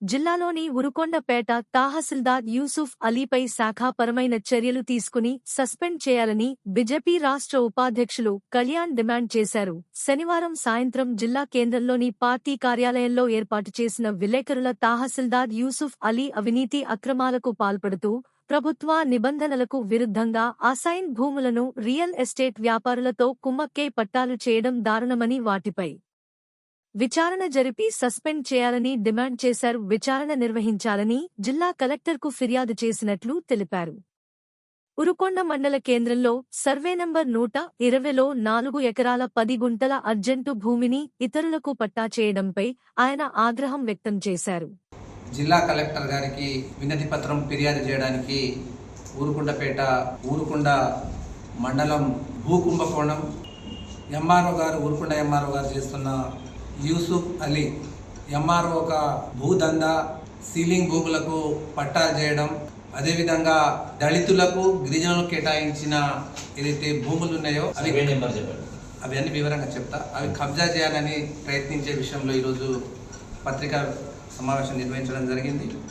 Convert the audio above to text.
జిల్లాలోని ఉరుకొండపేట తహసీల్దార్ యూసుఫ్ అలీపై శాఖాపరమైన చర్యలు తీసుకుని సస్పెండ్ చేయాలని బీజేపీ రాష్ట్ర ఉపాధ్యక్షులు కళ్యాణ్ డిమాండ్ చేశారు. శనివారం సాయంత్రం జిల్లా కేంద్రంలోని పార్టీ కార్యాలయంలో ఏర్పాటు చేసిన విలేకరుల తహసీల్దార్ యూసుఫ్ అలీ అవినీతి అక్రమాలకు పాల్పడుతూ ప్రభుత్వ నిబంధనలకు విరుద్ధంగా అసైన్ భూములను రియల్ ఎస్టేట్ వ్యాపారులతో కుమ్మక్కై పట్టాలు చేయడం దారుణమని వాటిపై విచారణ జరిపి సస్పెండ్ చేయాలని డిమాండ్ చేశారు. విచారణ నిర్వహించాలని జిల్లా కలెక్టర్కు ఫిర్యాదు చేసినట్లు తెలిపారు. ఉరుకొండ మండల కేంద్రంలో సర్వే నంబర్ 120లో 4 ఎకరాల 10 గుంటల అర్జెంటు భూమిని ఇతరులకు పట్టా చేయడంపై ఆయన ఆగ్రహం వ్యక్తం చేశారు. జిల్లా కలెక్టర్ గారికి వినతి పత్రం ఫిర్యాదు చేయడానికి ఊరుకొండ మండలం భూకుంభకోణం ఊరుకొండ ఎంఆర్ఓ గారు చేస్తున్న యూసుఫ్ అలీ ఎంఆర్ఓ ఒక భూదందా సీలింగ్ భూములకు పట్టాలు చేయడం, అదేవిధంగా దళితులకు గిరిజనులకు కేటాయించిన ఏదైతే భూములు ఉన్నాయో అవి అన్ని వివరంగా చెప్తా, అవి కబ్జా చేయాలని ప్రయత్నించే విషయంలో ఈరోజు పత్రికా సమావేశం నిర్వహించడం జరిగింది.